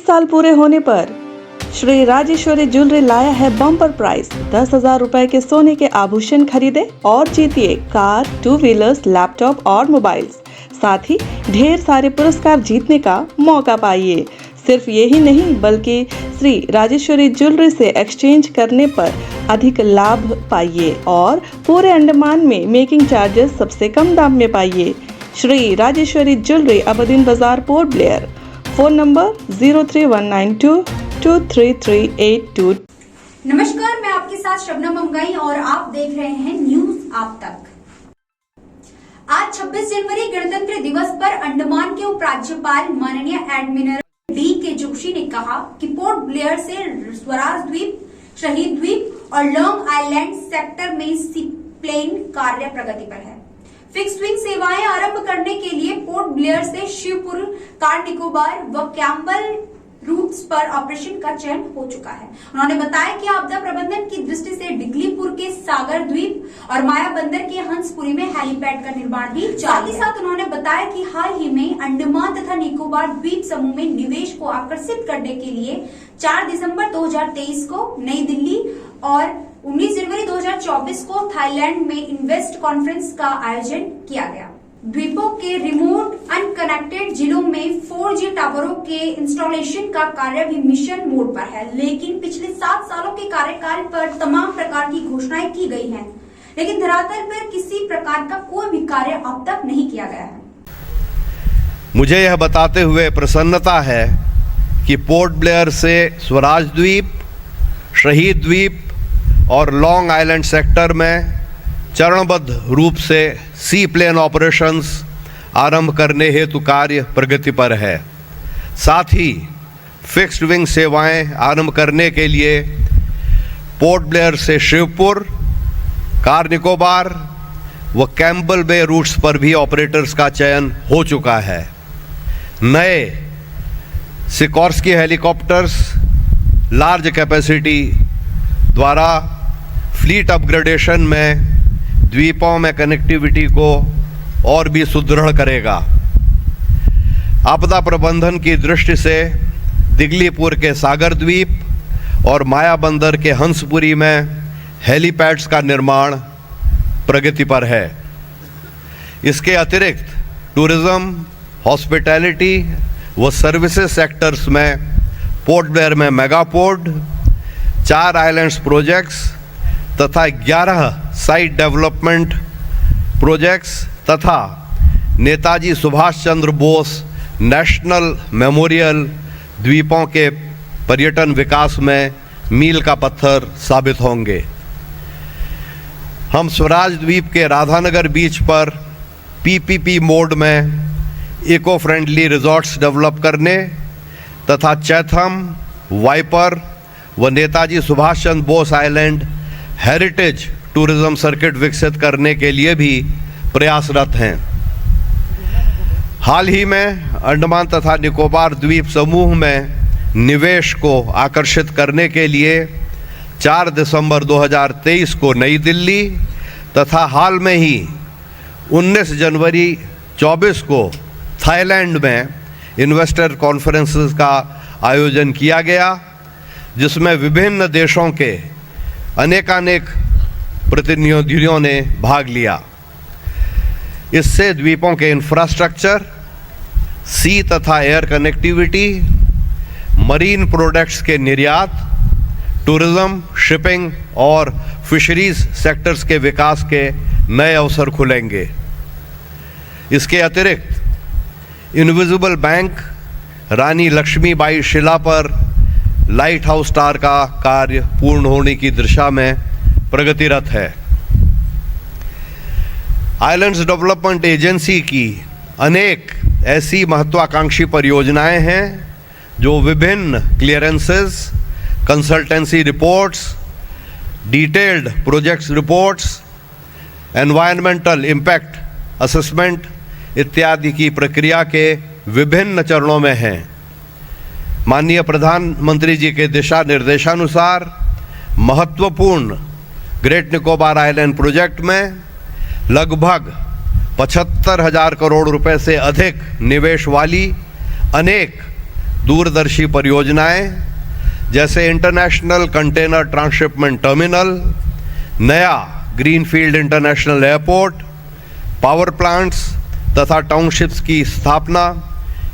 साल पूरे होने पर श्री राजेश्वरी ज्वेलरी लाया है बम्पर प्राइस। 10,000 रुपए के सोने के आभूषण खरीदे और जीतिए कार, 2 व्हीलर्स, लैपटॉप और मोबाइल्स। साथ ही ढेर सारे पुरस्कार जीतने का मौका पाइए। सिर्फ यही नहीं बल्कि श्री राजेश्वरी ज्वेलरी से एक्सचेंज करने पर अधिक लाभ पाइए और पूरे अंडमान में मेकिंग चार्जेस सबसे कम दाम में पाइए। श्री राजेश्वरी ज्वेलरी, अबदीन बाजार, पोर्ट ब्लेयर। Phone number 0319223382। नमस्कार, मैं आपके साथ शबनम अंगाई और आप देख रहे हैं न्यूज आप तक। आज 26 जनवरी गणतंत्र दिवस पर अंडमान के उपराज्यपाल माननीय एडमिरल डी के जोशी ने कहा कि पोर्ट ब्लेयर से स्वराज द्वीप, शहीद द्वीप और लॉन्ग आइलैंड सेक्टर में सी प्लेन कार्य प्रगति पर है। फिक्स्ड विंग सेवाएं आरंभ करने के लिए पोर्ट ब्लेयर से शिवपुर, कार निकोबार व कैम्बल रूट्स पर ऑपरेशन का चयन हो चुका है। उन्होंने बताया कि आपदा प्रबंधन की दृष्टि से डिगलीपुर के सागर द्वीप और माया बंदर के हंसपुरी में हेलीपैड का निर्माण भी साथ ही साथ उन्होंने बताया कि हाल ही में अंडमान तथा निकोबार द्वीप समूह में निवेश को आकर्षित करने के लिए 4 दिसंबर 2023 को नई दिल्ली और 19 जनवरी 2024 को थाईलैंड में इन्वेस्ट कॉन्फ्रेंस का आयोजन किया गया। द्वीपों के रिमोट अनकनेक्टेड जिलों में 4G टावरों के इंस्टॉलेशन का कार्य भी मिशन मोड पर है, लेकिन पिछले 7 सालों के कार्यकाल पर तमाम प्रकार की घोषणाएं की गई हैं, लेकिन धरातल पर किसी प्रकार का कोई भी कार्य अब तक नहीं किया गया है। मुझे यह बताते हुए प्रसन्नता है कि पोर्ट ब्लेयर से स्वराज द्वीप, शहीद द्वीप और लॉन्ग आइलैंड सेक्टर में चरणबद्ध रूप से सी प्लेन ऑपरेशंस आरंभ करने हेतु कार्य प्रगति पर है। साथ ही फिक्स्ड विंग सेवाएं आरंभ करने के लिए पोर्ट ब्लेयर से शिवपुर, कार निकोबार व कैम्बल बे रूट्स पर भी ऑपरेटर्स का चयन हो चुका है। नए सिकोर्स्की हेलीकॉप्टर्स लार्ज कैपेसिटी द्वारा फ्लीट अपग्रेडेशन में द्वीपों में कनेक्टिविटी को और भी सुदृढ़ करेगा। आपदा प्रबंधन की दृष्टि से दिगलीपुर के सागर द्वीप और माया बंदर के हंसपुरी में हेलीपैड्स का निर्माण प्रगति पर है। इसके अतिरिक्त टूरिज्म, हॉस्पिटैलिटी व सर्विसेज सेक्टर्स में पोर्ट ब्लेयर में मेगा पोर्ट, 4 आइलैंड्स प्रोजेक्ट्स तथा 11 साइट डेवलपमेंट प्रोजेक्ट्स तथा नेताजी सुभाष चंद्र बोस नेशनल मेमोरियल द्वीपों के पर्यटन विकास में मील का पत्थर साबित होंगे। हम स्वराज द्वीप के राधानगर बीच पर PPP मोड में इको फ्रेंडली रिजॉर्ट्स डेवलप करने तथा चैथम, वाइपर व Netaji Subhash Chandra Bose island heritage tourism circuit विकसित करने के लिए भी प्रयासरत हैं। हाल ही में अंडमान तथा निकोबार द्वीप समूह में निवेश को आकर्षित करने के लिए 4 दिसंबर 2023 को नई दिल्ली तथा हाल में ही 19 जनवरी 24 को थाईलैंड में इन्वेस्टर कॉन्फ्रेंसेस का आयोजन किया गया, जिसमें विभिन्न देशों के अनेकानेक प्रतिनिधियों ने भाग लिया। इससे द्वीपों के इंफ्रास्ट्रक्चर, सी तथा एयर कनेक्टिविटी, मरीन प्रोडक्ट्स के निर्यात, टूरिज्म, शिपिंग और फिशरीज सेक्टर्स के विकास के नए अवसर खुलेंगे। इसके अतिरिक्त इनविजिबल बैंक रानी लक्ष्मीबाई शिला पर लाइट हाउस टावर का कार्य पूर्ण होने की दिशा में प्रगतिरत है। आइलैंड्स डेवलपमेंट एजेंसी की अनेक ऐसी महत्वाकांक्षी परियोजनाएं हैं जो विभिन्न clearances, consultancy reports, detailed projects reports, environmental impact assessment इत्यादि की प्रक्रिया के विभिन्न चरणों में हैं। माननीय प्रधानमंत्री जी के दिशा निर्देशानुसार महत्वपूर्ण ग्रेट निकोबार आइलैंड प्रोजेक्ट में लगभग 75,000 करोड़ रुपए से अधिक निवेश वाली अनेक दूरदर्शी परियोजनाएं जैसे इंटरनेशनल कंटेनर ट्रांसशिपमेंट टर्मिनल, नया greenfield international airport, power plants तथा टाउनशिप्स की स्थापना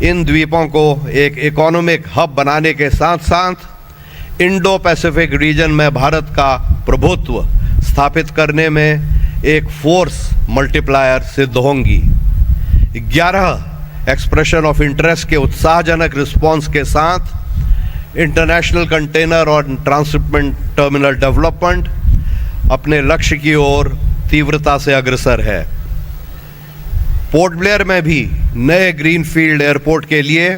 इन द्वीपों को एक इकोनॉमिक हब बनाने के साथ साथ इंडो पैसिफिक रीजन में भारत का प्रभुत्व स्थापित करने में एक फोर्स मल्टीप्लायर सिद्ध होंगी। 11 एक्सप्रेशन ऑफ इंटरेस्ट के उत्साहजनक रिस्पॉन्स के साथ इंटरनेशनल कंटेनर और ट्रांसशिपमेंट टर्मिनल डेवलपमेंट अपने लक्ष्य की ओर तीव्रता से अग्रसर है। पोर्ट ब्लेयर में भी नए ग्रीनफील्ड एयरपोर्ट के लिए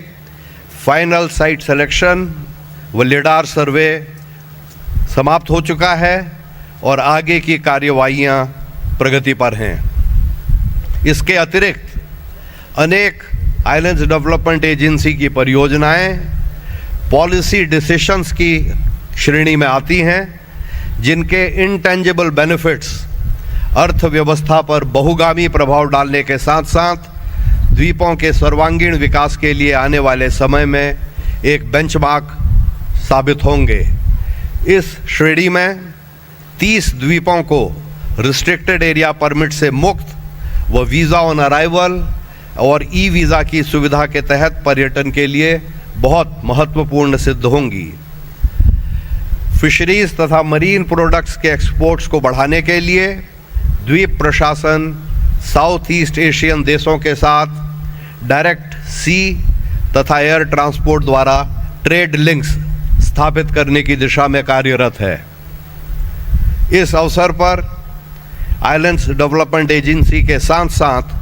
फाइनल साइट सिलेक्शन व लिडार सर्वे समाप्त हो चुका है और आगे की कार्यवाहियां प्रगति पर हैं। इसके अतिरिक्त अनेक आइलैंड्स डेवलपमेंट एजेंसी की परियोजनाएं पॉलिसी डिसीशंस की श्रेणी में आती हैं, जिनके इंटेंजिबल बेनिफिट्स अर्थव्यवस्था पर बहुगामी प्रभाव डालने के साथ साथ द्वीपों के सर्वांगीण विकास के लिए आने वाले समय में एक बेंचमार्क साबित होंगे। इस श्रेणी में 30 द्वीपों को रिस्ट्रिक्टेड एरिया परमिट से मुक्त व वीज़ा ऑन अराइवल और ई वीज़ा की सुविधा के तहत पर्यटन के लिए बहुत महत्वपूर्ण सिद्ध होंगी। फिशरीज तथा मरीन प्रोडक्ट्स के एक्सपोर्ट्स को बढ़ाने के लिए द्वीप प्रशासन साउथ ईस्ट एशियन देशों के साथ डायरेक्ट सी तथा एयर ट्रांसपोर्ट द्वारा ट्रेड लिंक्स स्थापित करने की दिशा में कार्यरत है। इस अवसर पर आइलैंड्स डेवलपमेंट एजेंसी के साथ साथ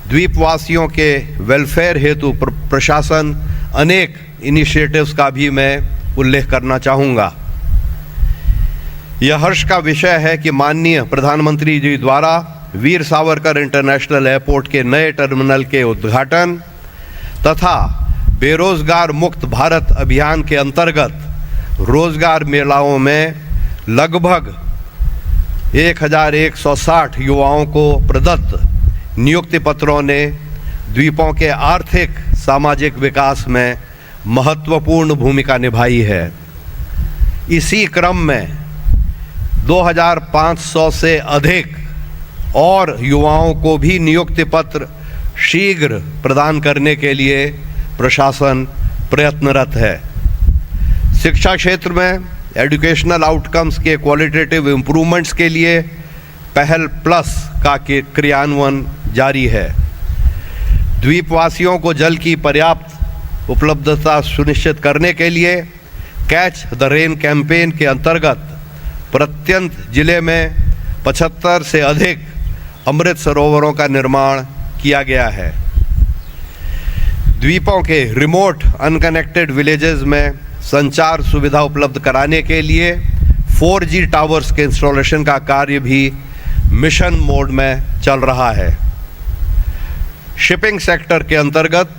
द्वीपवासियों के वेलफेयर हेतु प्रशासन अनेक इनिशिएटिव्स का भी मैं उल्लेख करना चाहूँगा। यह हर्ष का विषय है कि माननीय प्रधानमंत्री जी द्वारा वीर सावरकर इंटरनेशनल एयरपोर्ट के नए टर्मिनल के उद्घाटन तथा बेरोजगार मुक्त भारत अभियान के अंतर्गत रोजगार मेलाओं में लगभग 1160 युवाओं को प्रदत्त नियुक्ति पत्रों ने द्वीपों के आर्थिक सामाजिक विकास में महत्वपूर्ण भूमिका निभाई है। इसी क्रम में 2500 से अधिक और युवाओं को भी नियुक्ति पत्र शीघ्र प्रदान करने के लिए प्रशासन प्रयत्नरत है। शिक्षा क्षेत्र में एजुकेशनल आउटकम्स के क्वालिटेटिव इम्प्रूवमेंट्स के लिए पहल प्लस का क्रियान्वयन जारी है। द्वीपवासियों को जल की पर्याप्त उपलब्धता सुनिश्चित करने के लिए कैच द रेन कैंपेन के अंतर्गत प्रत्यंत जिले में 75 से अधिक अमृत सरोवरों का निर्माण किया गया है। द्वीपों के रिमोट अनकनेक्टेड विलेजेस में संचार सुविधा उपलब्ध कराने के लिए 4G टावर्स के इंस्टॉलेशन का कार्य भी मिशन मोड में चल रहा है। शिपिंग सेक्टर के अंतर्गत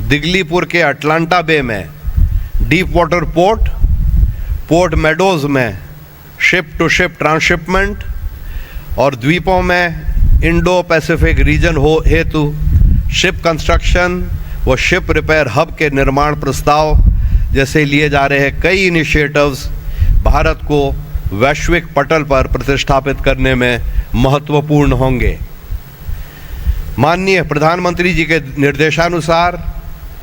दिगलीपुर के अटलांटा बे में डीप वाटर पोर्ट मेडोज में शिप टू शिप ट्रांसशिपमेंट और द्वीपों में इंडो पैसिफिक रीजन हेतु शिप कंस्ट्रक्शन व शिप रिपेयर हब के निर्माण प्रस्ताव जैसे लिए जा रहे कई इनिशिएटिव्स भारत को वैश्विक पटल पर प्रतिष्ठापित करने में महत्वपूर्ण होंगे। माननीय प्रधानमंत्री जी के निर्देशानुसार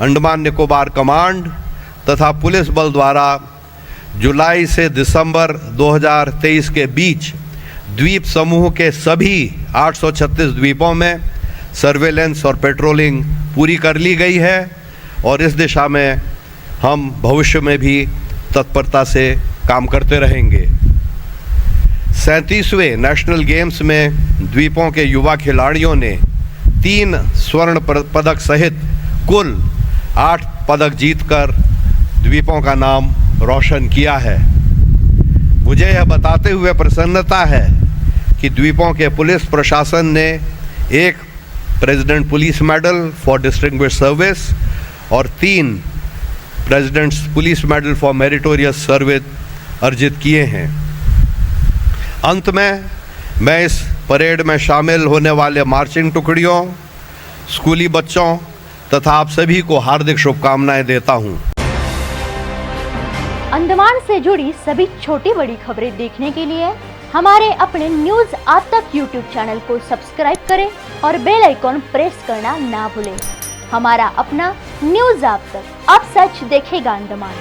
अंडमान निकोबार कमांड तथा पुलिस बल द्वारा जुलाई से दिसंबर 2023 के बीच द्वीप समूह के सभी 836 द्वीपों में सर्वेलेंस और पेट्रोलिंग पूरी कर ली गई है और इस दिशा में हम भविष्य में भी तत्परता से काम करते रहेंगे। 37वें नेशनल गेम्स में द्वीपों के युवा खिलाड़ियों ने 3 स्वर्ण पदक सहित कुल 8 पदक जीतकर द्वीपों का नाम रोशन किया है। मुझे यह बताते हुए प्रसन्नता है कि द्वीपों के पुलिस प्रशासन ने एक president police medal for distinguished service और 3 presidents police medal for meritorious service अर्जित किए हैं। अंत में मैं इस परेड में शामिल होने वाले मार्चिंग टुकड़ियों, स्कूली बच्चों तथा आप सभी को हार्दिक शुभकामनाएं देता हूं। अंडमान से जुड़ी सभी छोटी बड़ी खबरें देखने के लिए हमारे अपने न्यूज आप तक यूट्यूब चैनल को सब्सक्राइब करें और बेल आइकॉन प्रेस करना ना भूलें। हमारा अपना न्यूज आप तक, अब सच देखेगा अंडमान।